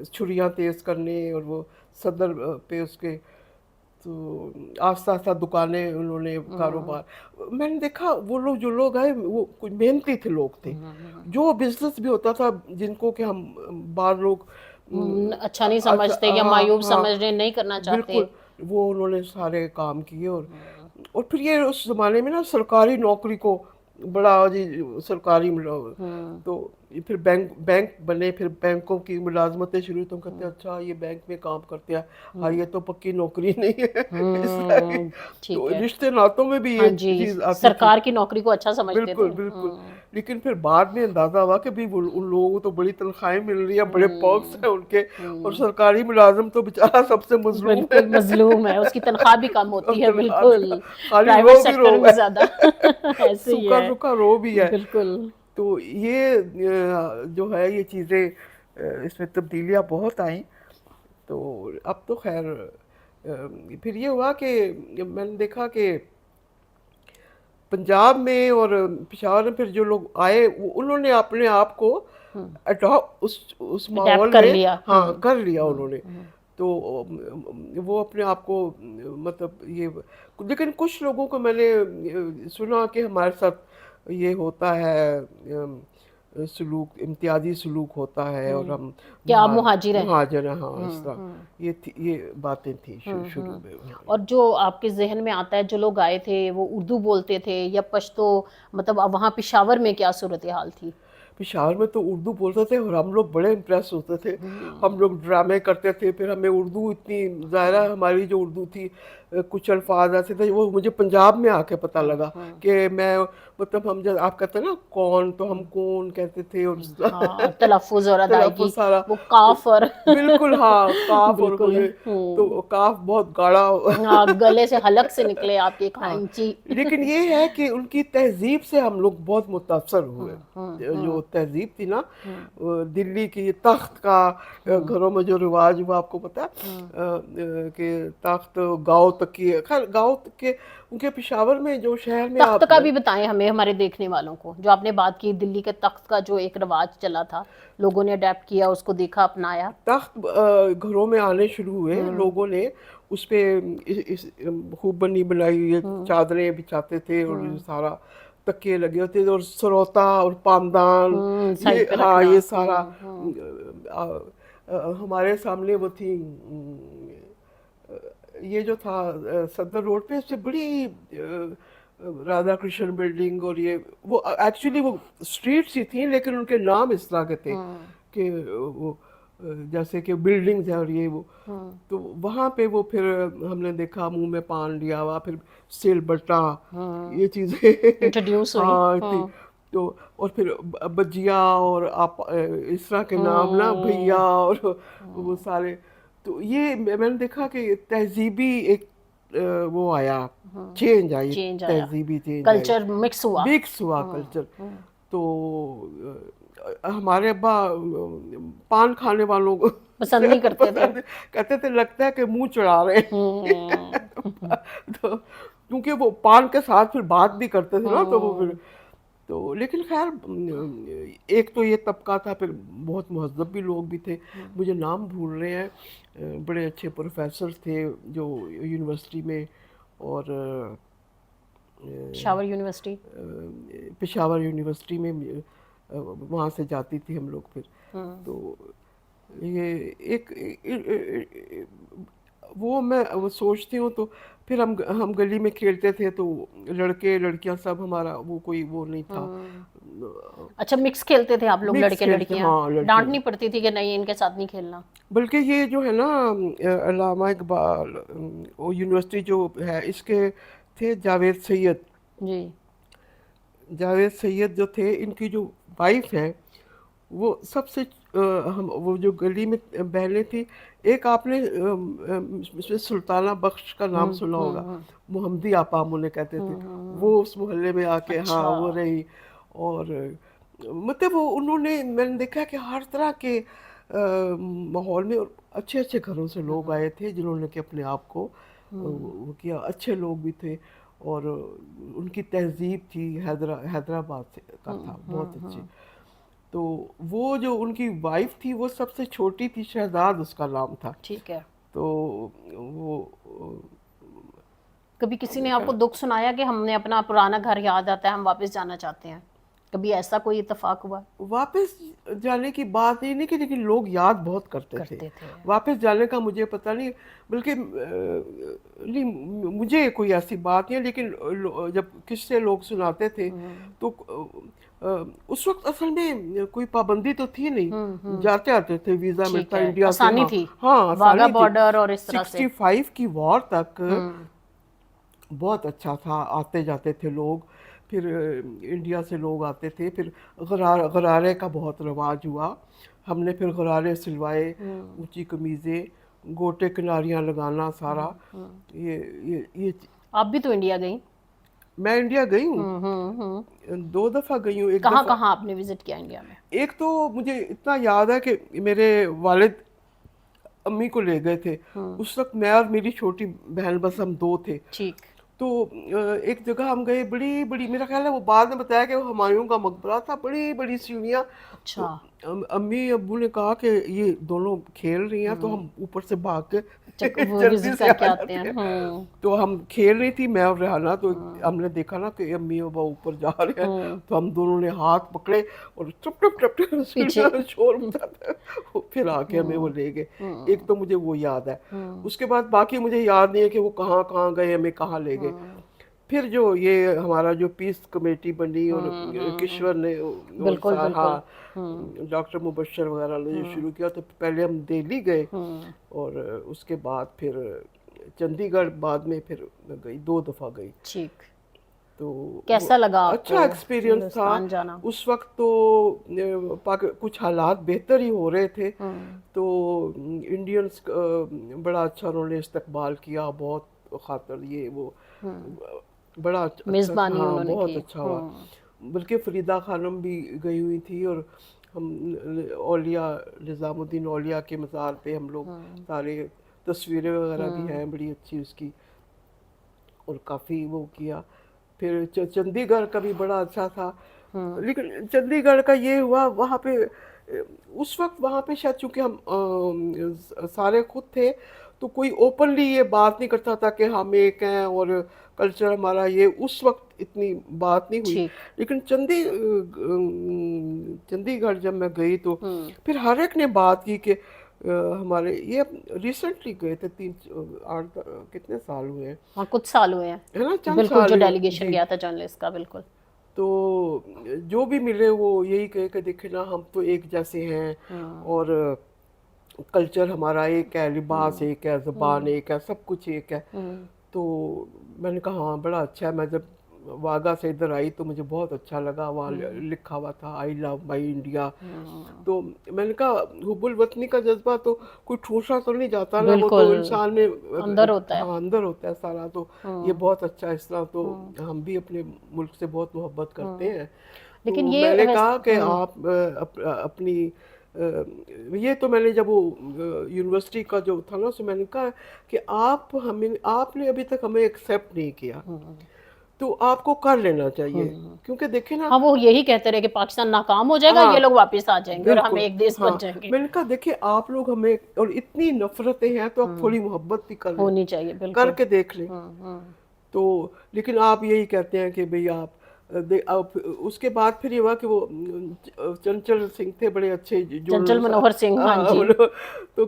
Speaker 2: छुरियाँ तेज़ करने और वो सदर पे उसके, तो आस्ता आस्ता दुकानें उन्होंने कारोबार। मैंने देखा वो लोग जो लोग आए वो कुछ मेहनती थे लोग थे, जो बिजनेस भी होता था जिनको कि हम बाहर लोग
Speaker 1: अच्छा नहीं
Speaker 2: अच्छा
Speaker 1: समझते या
Speaker 2: हाँ
Speaker 1: मायूब
Speaker 2: हाँ
Speaker 1: समझ रहे, नहीं करना चाहते।
Speaker 2: बिल्कुल, वो उन्होंने सारे काम किए। और फिर ये उस जमाने में ना सरकारी नौकरी को बड़ा जी सरकारी तो ये फिर बैंक बैंक बने, फिर बैंकों की मुलाजमतें शुरू, तो हम कहते हैं अच्छा ये बैंक में काम करते हैं, हाँ ये तो पक्की नौकरी नहीं है इस तरह की। तो
Speaker 1: ठीक है।
Speaker 2: रिश्ते नातों में भी
Speaker 1: हाँ
Speaker 2: ये
Speaker 1: जी,
Speaker 2: चीज आती थी।
Speaker 1: सरकार की नौकरी को अच्छा समझते थे।
Speaker 2: बिल्कुल बिल्कुल। लेकिन फिर बाद में अंदाजा हुआ कि भी उन लोगों को तो बड़ी तनख्वाहें मिल रही है, बड़े पर्क्स हैं उनके, और सरकारी मुलाजिम तो बेचारा सबसे मजलूम है।
Speaker 1: बिल्कुल मजलूम है, उसकी तनख्वाह भी कम होती है,
Speaker 2: तनख्वाह भी
Speaker 1: बिल्कुल।
Speaker 2: खाली
Speaker 1: प्राइवेट
Speaker 2: रो भी रो
Speaker 1: सेक्टर में
Speaker 2: है
Speaker 1: ज्यादा ऐसे ही
Speaker 2: सूखा
Speaker 1: है।
Speaker 2: सूखा रो भी है।
Speaker 1: बिल्कुल।
Speaker 2: तो ये जो है ये चीज़ें इसमें तब्दीलियाँ बहुत आई। तो अब तो खैर फिर ये हुआ कि मैंने देखा कि पंजाब में और पेशावर में फिर जो लोग आए उन्होंने अपने आप को अडॉप्ट उस
Speaker 1: अडेप्ट
Speaker 2: माहौल
Speaker 1: कर
Speaker 2: में
Speaker 1: लिया।
Speaker 2: हाँ कर लिया उन्होंने। तो वो अपने आप को मतलब ये, लेकिन कुछ लोगों को मैंने सुना कि हमारे साथ ये होता है सलूक, इम्तियाजी सलूक होता है, और हम
Speaker 1: कि आप मुहाजिर हैं।
Speaker 2: मुहाजिर हैं, हाँ इस तरह ये बातें थी शुरू में।
Speaker 1: और जो आपके जहन में आता है, जो लोग आए थे वो उर्दू बोलते थे या पश्तो, मतलब अब वहाँ पेशावर में क्या सूरत हाल थी?
Speaker 2: पेशावर में तो उर्दू बोलते थे और हम लोग बड़े इम्प्रेस होते थे। हम लोग ड्रामे करते थे, फिर हमें उर्दू इतनी ज़ाहिर है हमारी जो उर्दू थी कुछ अल्फाज ऐसे थे वो मुझे पंजाब में आके पता लगा कि मैं मतलब हम जब आप कहते हैं ना कौन, तो हम कौन कहते थे, और
Speaker 1: हाँ, तलफ़ुज़ और अदायगी,
Speaker 2: तलफ़ुज़ सारा
Speaker 1: वो काफ और
Speaker 2: बिल्कुल हाँ काफ और
Speaker 1: बिल्कुल।
Speaker 2: ये, तो काफ बहुत गाढ़ा
Speaker 1: हाँ, गले से हलक से निकले आपके एक
Speaker 2: हाँ।
Speaker 1: इंची।
Speaker 2: लेकिन ये है कि उनकी तहजीब से हम लोग बहुत मुतासर हुए। जो तहजीब थी ना दिल्ली की तख्त का, घरों में जो रिवाज हुआ आपको पता है कि तख्त गाँव तक की, खैर गाँव तक के उनके पेशावर में जो शहर में
Speaker 1: तख्त
Speaker 2: आप
Speaker 1: का भी बताएं हमें, हमारे देखने वालों को, जो आपने बात की दिल्ली के तख्त का जो एक रिवाज चला था, लोगों ने अडेप्ट किया, उसको देखा, अपनाया।
Speaker 2: तख्त घरों में आने शुरू हुए लोगों ने, उस पे इस खूब बनी बनाई ये चादरें बिछाते थे और ये सारा तकिए लगे होते थे और सरोता और पामदान, ये
Speaker 1: साइड पे
Speaker 2: हाँ
Speaker 1: रखना।
Speaker 2: ये सारा हमारे सामने वो थी ये जो था सदर रोड पे, उससे बड़ी राधा कृष्ण बिल्डिंग, और ये वो एक्चुअली वो स्ट्रीट सी थी लेकिन उनके नाम इस तरह के थे कि वो जैसे कि बिल्डिंग्स है और ये वो। तो वहाँ पे वो फिर हमने देखा मुंह में पान लिया हुआ, फिर सिल बट्टा, ये चीज़ें
Speaker 1: इंट्रोड्यूस हुई।
Speaker 2: हाँ थी। तो और फिर बजिया और आप इस तरह के नाम ना भैया और वो सारे। तो ये मैंने देखा कि तहजीबी एक वो आया, चेंज आई,
Speaker 1: चेंज आया,
Speaker 2: तहजीबी चेंज आई,
Speaker 1: कल्चर मिक्स हुआ।
Speaker 2: मिक्स हुआ कल्चर। तो हमारे अब्बा पान खाने वालों को
Speaker 1: पसंद नहीं करते थे।
Speaker 2: कहते थे लगता है कि मुंह चढ़ा रहे हैं तो क्योंकि वो पान के साथ फिर बात भी करते थे ना, तो वो फिर तो लेकिन खैर एक तो ये तबका था, फिर बहुत महज़्ज़ब भी लोग भी थे, मुझे नाम भूल रहे हैं, बड़े अच्छे प्रोफेसर थे जो यूनिवर्सिटी में, और
Speaker 1: पेशावर यूनिवर्सिटी।
Speaker 2: पेशावर यूनिवर्सिटी में वहाँ से जाती थी हम लोग फिर। तो ये एक वो मैं वो सोचती हूँ, तो फिर हम गली में खेलते थे तो लड़के लड़कियाँ सब हमारा वो कोई वो नहीं था।
Speaker 1: अच्छा, मिक्स खेलते थे आप लोग,
Speaker 2: मिक्स
Speaker 1: लड़के
Speaker 2: खेलते
Speaker 1: लड़कियां?
Speaker 2: हाँ लड़के,
Speaker 1: डांट नहीं पड़ती थी कि नहीं इनके साथ नहीं खेलना?
Speaker 2: बल्कि ये जो है ना अल्लामा इकबाल वो यूनिवर्सिटी जो है इसके थे जावेद सैयद।
Speaker 1: जी।
Speaker 2: जावेद सैयद जो थे, इनकी जो वाइफ है वो सबसे हम वो जो गली में बहनें थी, एक आपने सुल्ताना बख्श का नाम सुना होगा, मोहम्मदी आपा हम उन्हें कहते थे, वो उस मोहल्ले में आके
Speaker 1: अच्छा।
Speaker 2: हाँ वो रही। और मतलब वो उन्होंने मैंने देखा कि हर तरह के माहौल में अच्छे अच्छे घरों से लोग आए थे जिन्होंने कि अपने आप को वो किया, अच्छे लोग भी थे, और उनकी तहजीब थी हैदराबाद से का था बहुत अच्छी। تو وہ جو ان کی وائف تھی وہ سب سے چھوٹی تھی، شہزاد اس کا نام تھا.
Speaker 1: ٹھیک ہے.
Speaker 2: تو وہ
Speaker 1: کبھی کسی نے آپ کو دکھ سنایا کہ ہم نے اپنا پرانا گھر یاد آتا ہے ہم واپس جانا چاہتے ہیں؟ کبھی ایسا کوئی اتفاق ہوا؟
Speaker 2: واپس جانے کی بات یہ نہیں کہ لیکن لوگ یاد بہت کرتے تھے. واپس جانے کا مجھے پتہ نہیں، بلکہ نہیں مجھے کوئی ایسی بات نہیں ہے، لیکن جب قصے لوگ سناتے تھے تو اس وقت اصل میں کوئی پابندی تو تھی نہیں، جاتے آتے تھے، ویزا ملتا انڈیا سے.
Speaker 1: آسانی تھی،
Speaker 2: ہاں
Speaker 1: واگا
Speaker 2: آسانی
Speaker 1: بارڈر اور اس طرح سے.
Speaker 2: 65 کی وار تک بہت اچھا تھا، آتے جاتے تھے لوگ. پھر انڈیا سے لوگ آتے تھے. پھر غرارے کا بہت رواج ہوا. ہم نے پھر غرارے سلوائے، اونچی قمیضیں، گوٹے کناریاں لگانا سارا. یہ
Speaker 1: آپ بھی تو انڈیا گئیں؟
Speaker 2: میں انڈیا گئی ہوں، 2 دفعہ گئی ہوں.
Speaker 1: کہاں کہاں آپ نے وزٹ کیا انڈیا میں؟
Speaker 2: ایک تو مجھے اتنا یاد ہے کہ میرے والد امی کو لے گئے تھے. اس وقت میں اور میری چھوٹی بہن، بس ہم 2 تھے.
Speaker 1: ٹھیک.
Speaker 2: تو ایک جگہ ہم گئے، بڑی بڑی، میرا خیال ہے وہ بعد میں بتایا کہ وہ ہمایوں کا مقبرہ تھا، بڑی بڑی سیڑھیاں.
Speaker 1: اچھا.
Speaker 2: امی ابو نے کہا کہ یہ دونوں کھیل رہی ہیں تو ہم اوپر سے بھاگ کے
Speaker 1: جلدی سے آ جاتے ہیں.
Speaker 2: تو ہم کھیل رہی تھی میں اور ریحانہ. تو ہم نے دیکھا نا کہ امی ابا اوپر جا رہے ہیں، تو ہم دونوں نے ہاتھ پکڑے اور ٹپ ٹپ ٹپ ٹپ شور مچاتا ہے. پھر آ کے ہمیں وہ لے گئے. ایک تو مجھے وہ یاد ہے. اس کے بعد باقی مجھے یاد نہیں ہے کہ وہ کہاں کہاں گئے، ہمیں کہاں لے گئے. پھر جو یہ ہمارا جو پیس کمیٹی بنی اور کشور نے ڈاکٹر مبشر وغیرہ نے شروع کیا، تو پہلے ہم دہلی گئے اور اس کے بعد پھر چندی گڑھ بعد میں پھر میں گئی، 2 دفعہ گئی.
Speaker 1: ٹھیک.
Speaker 2: تو
Speaker 1: کیسا لگا؟
Speaker 2: اچھا ایکسپیرینس تھا. اس وقت تو کچھ حالات بہتر ہی ہو رہے تھے، تو انڈینس بڑا اچھا انہوں نے استقبال کیا، بہت خاطر یہ وہ بڑا
Speaker 1: میزبانی انہوں نے
Speaker 2: بہت
Speaker 1: کی.
Speaker 2: اچھا ہوا. بلکہ فریدہ خانم بھی گئی ہوئی تھی، اور ہم اولیاء نظام الدین اولیاء کے مزار پہ ہم لوگ سارے تصویریں وغیرہ بھی ہیں بڑی اچھی اس کی، اور کافی وہ کیا. پھر چندی گڑھ کا بھی بڑا اچھا تھا. لیکن چندی گڑھ کا یہ ہوا وہاں پہ اس وقت وہاں پہ شاید چونکہ ہم سارے خود تھے تو کوئی اوپنلی یہ بات نہیں کرتا تھا کہ ہم ایک ہیں اور کلچر ہمارا یہ، اس وقت اتنی بات نہیں ہوئی. لیکن چندی گڑھ جب میں گئی تو پھر ہر ایک نے بات کی کہ ہمارے یہ ریسنٹلی گئے تھے 8 کتنے سال ہوئے ہیں،
Speaker 1: ہاں کچھ سال ہوئے ہیں
Speaker 2: ہے نا، چند
Speaker 1: بالکل،
Speaker 2: سال
Speaker 1: جو ڈیلیگیشن گیا تھا جرنلسٹ کا. بالکل.
Speaker 2: تو جو بھی ملے وہ یہی کہے کہ دیکھیں نا ہم تو ایک جیسے ہیں، اور کلچر ہمارا ایک ہے، لباس ایک ہے، زبان ایک ہے، سب کچھ ایک ہے. تو میں نے کہا ہاں بڑا اچھا ہے. میں جب واگا سے ادھر آئی تو مجھے بہت اچھا لگا، وہاں لکھا ہوا تھا آئی لو مائی انڈیا. تو میں نے کہا حب الوطنی کا جذبہ تو کوئی ٹھوسا تو نہیں جاتا نا، وہ تو انسان میں
Speaker 1: اندر ہوتا ہے.
Speaker 2: ہاں اندر ہوتا ہے سارا. تو یہ بہت اچھا. اس طرح تو ہم بھی اپنے ملک سے بہت محبت کرتے ہیں.
Speaker 1: لیکن
Speaker 2: میں نے کہا کہ آپ اپنی یہ تو میں نے جب وہ یونیورسٹی کا جو تھا نا، اس میں نے کہا کہ آپ نے ابھی تک ہمیں ایکسیپٹ نہیں کیا، تو آپ کو کر لینا چاہیے. کیونکہ دیکھیں نا،
Speaker 1: ہاں وہ یہی کہتے رہے کہ پاکستان ناکام ہو جائے گا، یہ لوگ واپس آ جائیں گے اور ہم ایک دیش بن جائیں گے.
Speaker 2: میں نے کہا دیکھیں آپ لوگ ہمیں، اور اتنی نفرتیں ہیں تو آپ تھوڑی محبت بھی کر لیں،
Speaker 1: ہونی چاہیے،
Speaker 2: کر کے دیکھ لیں. تو لیکن آپ یہی کہتے ہیں کہ بھئی آپ اس کے بعد پھر یہ ہوا کہ وہ چنچل سنگھ تھے بڑے اچھے،
Speaker 1: چنچل منوہر سنگھ. ہاں جی.
Speaker 2: تو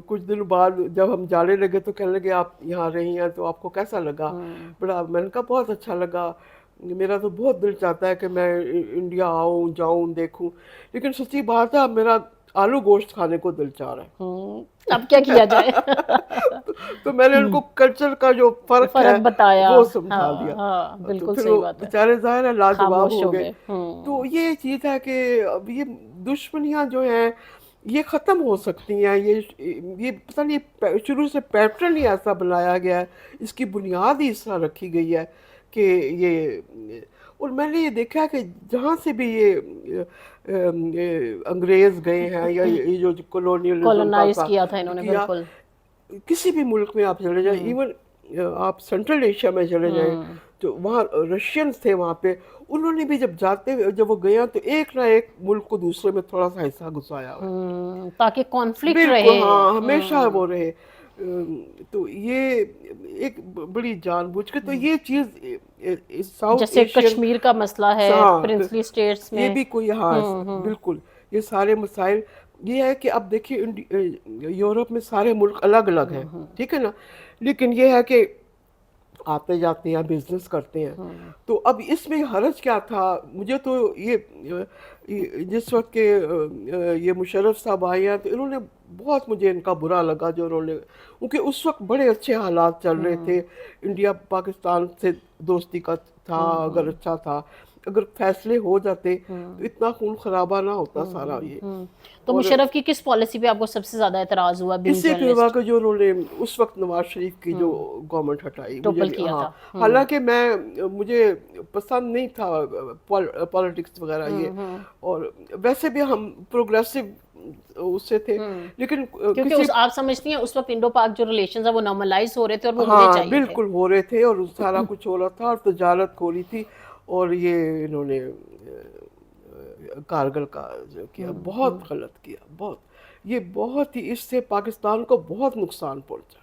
Speaker 2: کچھ دن بعد جب ہم جانے لگے تو کہنے لگے آپ یہاں رہی ہیں تو آپ کو کیسا لگا؟ بڑا. میں نے کہا بہت اچھا لگا، میرا تو بہت دل چاہتا ہے کہ میں انڈیا آؤں، جاؤں، دیکھوں. لیکن سچی بات ہے میرا آلو گوشت کھانے کو دل چاہ رہا ہے.
Speaker 1: اب کیا کیا جائے؟
Speaker 2: تو میں نے ان کو کلچر کا جو فرق ہے
Speaker 1: بتایا،
Speaker 2: وہ سمجھا دیا.
Speaker 1: بالکل
Speaker 2: تو پھر
Speaker 1: صحیح
Speaker 2: وہ
Speaker 1: بات ہے،
Speaker 2: بیچارے ظاہر ہے لاجواب ہو گئے. تو یہ چیز ہے کہ اب یہ دشمنیاں جو ہیں یہ ختم ہو سکتی ہیں. یہ پتہ نہیں شروع سے پیٹرن ہی ایسا بنایا گیا ہے، اس کی بنیاد ہی اس طرح رکھی گئی ہے کہ یہ. اور میں نے یہ دیکھا کہ جہاں سے بھی یہ انگریز گئے ہیں یا یہ جو کولونیلزم کا
Speaker 1: کیا تھا انہوں نے، بالکل
Speaker 2: کسی بھی ملک میں آپ چلے جائیں، ایون آپ سینٹرل ایشیا میں چلے جائیں تو وہاں رشینس تھے وہاں پہ، انہوں نے بھی جب وہ گیا تو ایک نہ ایک ملک کو دوسرے میں تھوڑا سا حصہ گھسایا،
Speaker 1: تاکہ کانفلکٹ
Speaker 2: بالکل
Speaker 1: رہے.
Speaker 2: ہاں، ہمیشہ وہ رہے. تو یہ ایک بڑی جان بوجھ کے، تو یہ چیز ساؤتھ
Speaker 1: جیسے
Speaker 2: ایشین،
Speaker 1: کشمیر کا مسئلہ ہے
Speaker 2: ہاں
Speaker 1: پرنسلی اسٹیٹس
Speaker 2: یہ
Speaker 1: میں.
Speaker 2: بھی کوئی، ہاں بالکل یہ سارے مسائل. یہ ہے کہ اب دیکھیے یورپ میں سارے ملک الگ الگ ہیں، ٹھیک ہے نا، لیکن یہ ہے کہ آتے جاتے ہیں، بزنس کرتے ہیں. تو اب اس میں حرج کیا تھا؟ مجھے تو یہ جس وقت کے یہ مشرف صاحب آئے ہیں تو انہوں نے بہت، مجھے ان کا برا لگا جو انہوں نے، کیونکہ اس وقت بڑے اچھے حالات چل رہے تھے، انڈیا پاکستان سے دوستی کا تھا، اگر اچھا تھا، اگر فیصلے ہو جاتے تو اتنا خون خرابہ نہ ہوتا سارا یہ.
Speaker 1: تو
Speaker 2: اور
Speaker 1: مشرف کی کس پالیسی پہ آپ کو سب سے زیادہ اعتراض ہوا بینگ
Speaker 2: اس سے
Speaker 1: جرنلسٹ؟
Speaker 2: کہ جو انہوں نے اس وقت نواز شریف کی جو گورنمنٹ ہٹائی،
Speaker 1: ٹوپل
Speaker 2: مجھے
Speaker 1: کیا
Speaker 2: ہاں،
Speaker 1: تھا.
Speaker 2: حالانکہ مجھے پسند نہیں تھا پالیٹکس وغیرہ یہ، اور ویسے بھی ہم پروگریسو اس سے تھے، لیکن
Speaker 1: کیونکہ آپ سمجھتی ہیں اس وقت انڈو پاک جو ریلیشنز ہیں وہ نارملائز ہو رہے تھے اور وہ ہونے
Speaker 2: ہاں
Speaker 1: چاہیے تھے.
Speaker 2: بالکل ہو رہے تھے، اور سارا کچھ ہو رہا تھا، اور تجارت ہو رہی تھی. اور یہ انہوں نے کارگل کا جو کیا، بہت غلط کیا، یہ بہت ہی، اس سے پاکستان کو بہت نقصان پہنچا.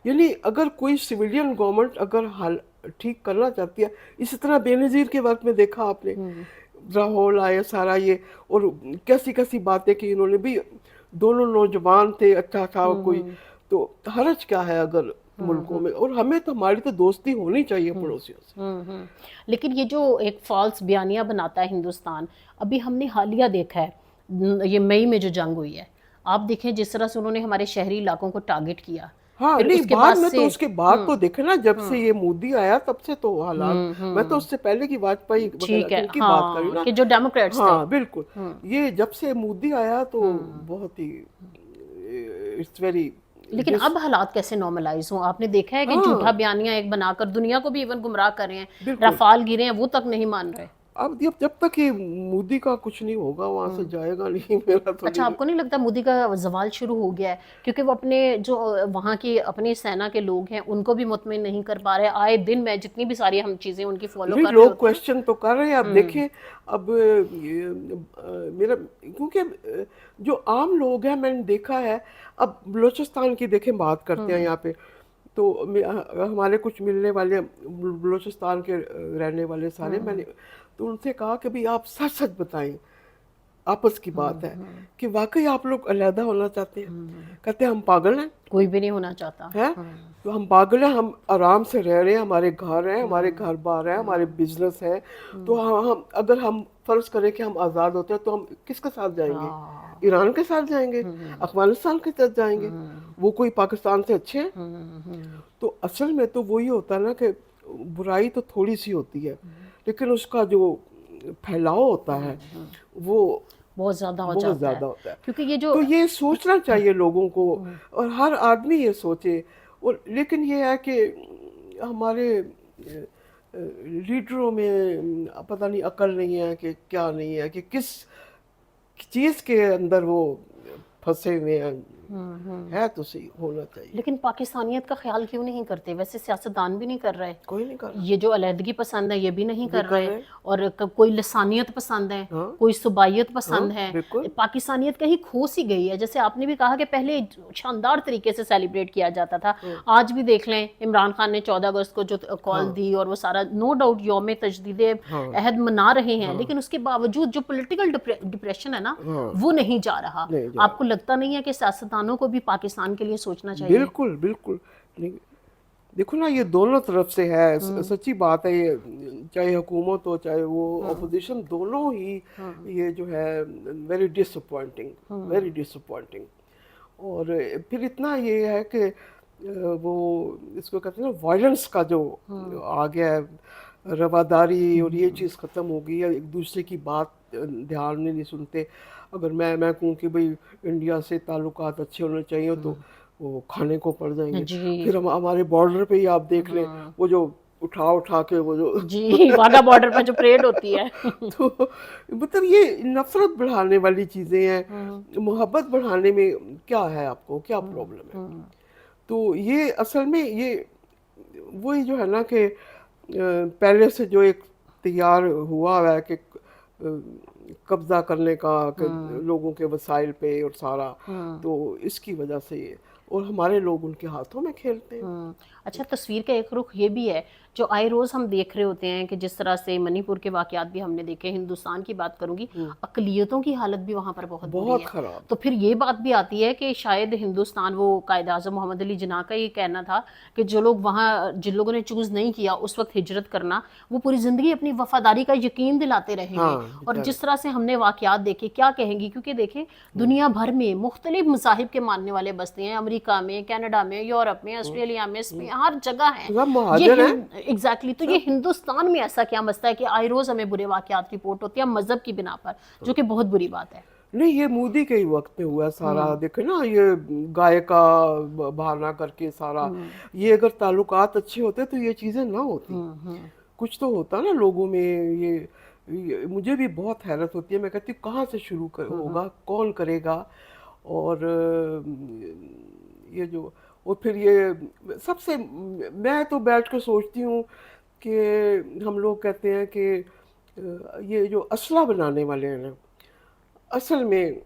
Speaker 2: یعنی اگر کوئی سویلین گورنمنٹ اگر حال ٹھیک کرنا چاہتی ہے، اسی طرح بے نظیر کے وقت میں دیکھا آپ نے، راہول آیا سارا یہ، اور کیسی کیسی باتیں کی انہوں نے بھی. دونوں نوجوان تھے، اچھا تھا کوئی، تو حرج کیا ہے اگر ملکوں میں، اور ہمیں تو، ہماری تو دوستی ہونی چاہیے پڑوسیوں سے.
Speaker 1: لیکن یہ جو ایک فالس بیانیہ بناتا ہے ہندوستان، ابھی ہم نے حالیہ دیکھا ہے، یہ مئی میں جو جنگ ہوئی ہے، آپ دیکھیں جس طرح سے انہوں نے ہمارے شہری علاقوں کو ٹارگٹ کیا.
Speaker 2: ہاں
Speaker 1: پھر
Speaker 2: نہیں،
Speaker 1: اس کے
Speaker 2: بعد
Speaker 1: بعد
Speaker 2: میں تو،
Speaker 1: سے
Speaker 2: اس کے بعد تو دیکھے نا، جب سے یہ مودی آیا تب سے تو حالات، میں تو اس سے پہلے کی واجپئی وغیرہ
Speaker 1: ٹھیک ہے،
Speaker 2: ان کی بات کری
Speaker 1: ہاں،
Speaker 2: نا.
Speaker 1: کہ جو ڈیموکریٹس تھے.
Speaker 2: ہاں بالکل، یہ جب سے مودی آیا تو بہت ہی، اٹس ویری.
Speaker 1: لیکن اب حالات کیسے نارملائز ہوں؟ آپ نے دیکھا ہے کہ جھوٹا بیانیہ ایک بنا کر دنیا کو بھی ایون گمراہ کر رہے ہیں.
Speaker 2: بالکل.
Speaker 1: رفال گرے ہیں وہ تک نہیں مان رہے.
Speaker 2: اب جب تک یہ مودی کا کچھ نہیں ہوگا وہاں سے جائے گا نہیں، میرا تو
Speaker 1: اچھا،
Speaker 2: نہیں.
Speaker 1: آپ کو نہیں لگتا مودی کا زوال شروع ہو گیا ہے؟ کیونکہ وہ اپنے جو وہاں کی اپنی سینا کے لوگ ہیں ان کو بھی مطمئن نہیں کر پا رہے. آئے دن میں جتنی بھی ساری ہم چیزیں ان کی فالو
Speaker 2: نہیں،
Speaker 1: کر رہے
Speaker 2: لوگ
Speaker 1: ہوتے ہیں.
Speaker 2: کوشچن تو کر رہے ہیں. اب دیکھیں، اب میرا، کیونکہ جو عام لوگ ہیں، میں نے دیکھا ہے، اب بلوچستان کی دیکھیں بات کرتے ہیں یہاں پہ، تو ہمارے کچھ ملنے والے بلوچستان کے رہنے والے سارے، میں نے تو ان سے کہا کہ بھئی آپ سچ سچ بتائیں، آپس کی بات ہے کہ واقعی آپ لوگ علیحدہ ہونا چاہتے ہیں؟ کہتے ہیں ہم پاگل ہیں،
Speaker 1: کوئی بھی نہیں ہونا چاہتا.
Speaker 2: تو ہم پاگل ہیں، ہم آرام سے رہ رہے ہیں، ہمارے گھر ہیں، ہمارے گھر بار ہیں، ہمارے بزنس ہیں، تو اگر ہم فرض کریں کہ ہم آزاد ہوتے ہیں تو ہم کس کے ساتھ جائیں گے؟ ایران کے ساتھ جائیں گے، افغانستان کے ساتھ جائیں گے، وہ کوئی پاکستان سے اچھے ہیں؟ تو اصل میں تو وہی ہوتا ہے نا کہ برائی تو تھوڑی سی ہوتی ہے، لیکن اس کا جو پھیلاؤ ہوتا ہے وہ
Speaker 1: بہت زیادہ ہو
Speaker 2: بہت
Speaker 1: جاتا
Speaker 2: زیادہ
Speaker 1: ہے.
Speaker 2: ہوتا ہے.
Speaker 1: کیونکہ یہ جو
Speaker 2: تو یہ سوچنا چاہیے لوگوں کو، اور ہر آدمی یہ سوچے. اور لیکن یہ ہے کہ ہمارے لیڈروں میں پتہ نہیں عقل نہیں ہے کہ کیا نہیں ہے، کہ کس چیز کے اندر وہ پھنسے ہوئے ہیں. ہے تو صحیح ہونا چاہیے.
Speaker 1: لیکن پاکستانیت کا خیال کیوں نہیں کرتے؟ ویسے سیاستدان بھی نہیں کر رہے،
Speaker 2: کوئی نہیں کر رہا.
Speaker 1: یہ جو علیحدگی پسند ہے یہ بھی نہیں کر رہے، اور کوئی لسانیت پسند ہے، کوئی صوبائیت پسند ہے. پاکستانیت کہیں کھو سی گئی ہے. جیسے آپ نے بھی کہا کہ پہلے شاندار طریقے سے سیلیبریٹ کیا جاتا تھا. آج بھی دیکھ لیں، عمران خان نے 14 اگست کو جو کال دی اور وہ سارا، نو ڈاؤٹ یوم تجدید عہد منا رہے ہیں، لیکن اس کے باوجود جو پولیٹیکل ڈپریشن ہے نا وہ نہیں جا رہا. آپ کو لگتا نہیں ہے کہ سیاستدانوں کو بھی پاکستان کے لیے سوچنا چاہیے؟
Speaker 2: بالکل بالکل. دیکھو نا، یہ دونوں طرف سے ہے، سچی بات ہے. یہ چاہے حکومت ہو چاہے وہ اپوزیشن، دونوں ہی یہ جو ہے ویری ڈس اپوائنٹنگ، ویری ڈس اپوائنٹنگ. اور پھر اتنا یہ ہے کہ وہ اس کو کہتے ہیں نا وائلنس کا جو آ گیا ہے، رواداری اور یہ چیز ختم ہو گئی ہے. ایک دوسرے کی بات دھیان میں نہیں سنتے. اگر میں کہوں کہ بھئی انڈیا سے تعلقات اچھے ہونے چاہیے تو وہ کھانے کو پڑ جائیں گے. پھر ہمارے بارڈر پہ ہی آپ دیکھ لیں، وہ جو اٹھا کے وہ جو
Speaker 1: واگا بارڈر پہ جو پریڈ ہوتی ہے،
Speaker 2: تو مطلب یہ نفرت بڑھانے والی چیزیں ہیں. محبت بڑھانے میں کیا ہے؟ آپ کو کیا پرابلم ہے؟ تو یہ اصل میں یہ وہی جو ہے نا کہ पहले से जो एक तैयार हुआ है कि कब्जा करने का कि लोगों के वसाइल पे और सारा, तो इसकी वजह से ये, और हमारे लोग उनके हाथों में खेलते हैं।
Speaker 1: अच्छा, तस्वीर का एक रुख ये भी है जो आए रोज हम देख रहे होते हैं कि जिस तरह से मणिपुर के वाकयात भी हमने देखे, हिंदुस्तान की बात करूंगी, अकलियतों की हालत भी वहां पर बहुत बुरी
Speaker 2: बहुत
Speaker 1: है।
Speaker 2: खराब।
Speaker 1: तो फिर ये बात भी आती है कि शायद हिंदुस्तान, वो कायद आजम मोहम्मद अली जिन्ना का ये कहना था कि जो लोग वहाँ, जिन लोगों ने चूज नहीं किया उस वक्त हिजरत करना, वो पूरी जिंदगी अपनी वफादारी का यकीन दिलाते रहेंगे।
Speaker 2: हाँ,
Speaker 1: और जिस तरह से हमने वाकयात देखे, क्या कहेंगी, क्योंकि देखें दुनिया भर में मुख्तलिफ मज़ाहिब के मानने वाले बसते हैं, अमेरिका में, कनाडा में, यूरोप में, ऑस्ट्रेलिया में, स्पेन, हर जगह है
Speaker 2: सब मुहाजिर हैं।
Speaker 1: एग्जैक्टली। तो ये हिंदुस्तान में ऐसा क्या मसला है कि आए रोज हमें बुरे वाकयात रिपोर्ट होती है मजहब की बिना पर, जो कि बहुत बुरी बात है।
Speaker 2: नहीं, ये मोदी के ही वक्त में हुआ सारा। देखे ना, ये गाय का बहाना करके सारा, ये अगर ताल्लुकात अच्छे होते तो ये चीज़ें ना होती। कुछ तो होता ना लोगों में। ये मुझे भी बहुत हैरत होती है, मैं कहती हूँ कहाँ से शुरू होगा, कौन करेगा। और ये जो, और फिर ये सबसे, मैं तो बैठ कर सोचती हूँ कि हम लोग कहते हैं कि ये जो असला बनाने वाले हैं ना, असल में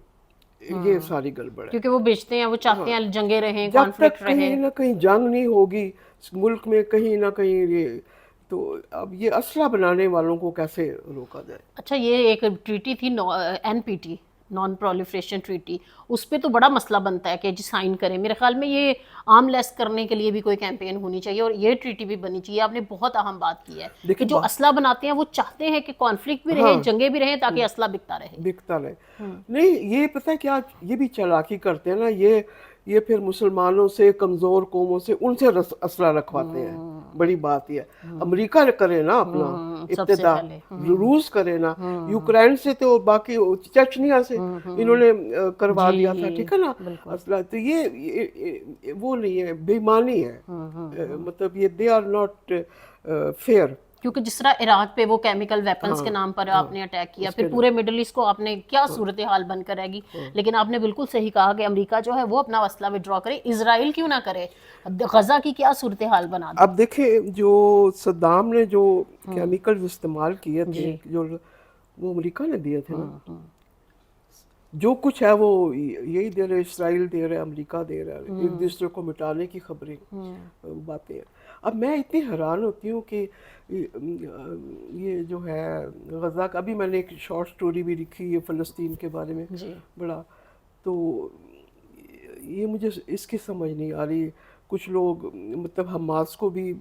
Speaker 2: ये सारी गड़बड़ है।
Speaker 1: क्योंकि वो बेचते हैं, वो चाहते हैं जंगे रहें,
Speaker 2: जब
Speaker 1: कॉन्फ्लिक्ट
Speaker 2: तक
Speaker 1: रहे।
Speaker 2: कहीं ना कहीं जंग नहीं होगी मुल्क में, कहीं ना कहीं ये, तो अब ये असला बनाने वालों को कैसे रोका जाए।
Speaker 1: अच्छा, ये एक ट्रीटी थी NPT, नॉन प्रोलिफरेशन ट्रीटी, उस पे तो बड़ा मसला बनता है कि जी साइन करें। मेरे ख्याल में ये आर्म लेस करने के लिए भी कोई कैंपेन होनी चाहिए और ये ट्रीटी भी बनी चाहिए। आपने बहुत अहम बात की है कि जो असला बनाते हैं वो चाहते हैं कि कॉन्फ्लिक्ट भी रहे, जंगे भी रहे, ताकि असला बिकता रहे।
Speaker 2: नहीं, ये पता है क्या, ये भी चालाकी करते हैं ना, ये फिर मुसलमानों से, कमजोर कौमों से, उनसे असला रखवाते हैं। बड़ी बात ये है। अमेरिका करे ना अपना इब्तिदा, रूस करे ना, यूक्रेन से, तो बाकी चेचनिया से इन्होंने करवा दिया था, ठीक है ना असला। तो ये वो नहीं है, बेईमानी है। मतलब ये दे आर नॉट फेयर।
Speaker 1: क्योंकि जिस तरह इराक पे वो केमिकल वेपन्स के नाम पर आपने अटैक किया, फिर पूरे मिडिल ईस्ट को आपने, क्या सूरत हाल बनकर रहेगी। लेकिन आपने बिल्कुल सही कहा कि अमेरिका जो है वो अपना असला विड्रॉ करे, इजराइल क्यों ना करे, गजा की क्या सूरत हाल बना दे।
Speaker 2: अब देखें, जो सद्दाम ने जो केमिकल इस्तेमाल किए थे, जो वो अमेरिका ने दिए थे ना। जो कुछ है वो यही दे रहे, इसराइल दे रहे, अमेरिका दे रहा है, एक दूसरे को मिटाने की खबरें, बातें हैं। अब मैं इतनी हैरान होती हूँ कि ये जो है गज़ा का, अभी मैंने एक शॉर्ट स्टोरी भी लिखी है फ़लस्तीन के बारे में बड़ा, तो ये मुझे इसकी समझ नहीं आ रही। कुछ लोग मतलब हमास को भी,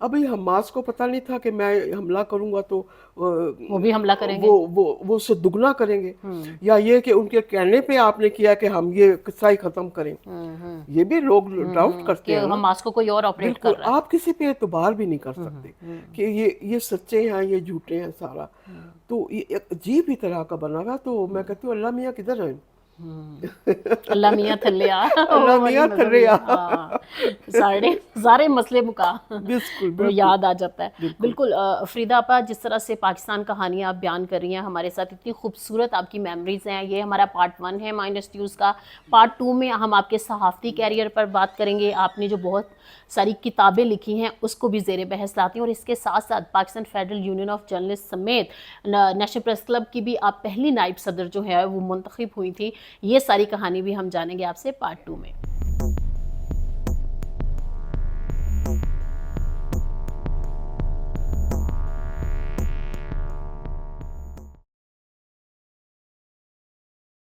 Speaker 2: अभी हमास को पता नहीं था कि मैं हमला करूंगा तो
Speaker 1: वो भी हमला करेंगे,
Speaker 2: वो उससे दुगना करेंगे, या ये कि उनके कहने पे आपने किया कि हम ये किस्सा ही खत्म करें। ये भी लोग डाउट करते हैं
Speaker 1: हमास को कोई और ऑपरेट कर रहा है।
Speaker 2: आप किसी पे एतबार भी नहीं कर सकते कि ये सच्चे हैं, ये झूठे हैं सारा। तो ये एक अजीब ही तरह का बना हुआ। तो मैं कहती हूँ अल्लाह मियाँ किधर है?
Speaker 1: अल्लाह मियाँ थल्ले आ,
Speaker 2: अल्लाह मियाँ थल्ले आ।
Speaker 1: सारे मसले मुका,
Speaker 2: बिल्कुल
Speaker 1: याद आ जाता है। बिल्कुल फरीदा आपा, जिस तरह से पाकिस्तान कहानियाँ आप बयान कर रही हैं हमारे साथ, इतनी खूबसूरत आपकी मेमोरीज हैं। ये हमारा पार्ट 1 है माइनस न्यूज़ का। पार्ट 2 में हम आपके सहाफ़ती कैरियर पर बात करेंगे। आपने जो बहुत सारी किताबें लिखी हैं उसको भी ज़ेर बहस लाती हैं, और इसके साथ साथ Pakistan federal union of journalist समेत नेशनल प्रेस क्लब की भी आप पहली नायब सदर जो है वो मुंतखब हुई थी। ये सारी कहानी भी हम जानेंगे आपसे पार्ट 2 में।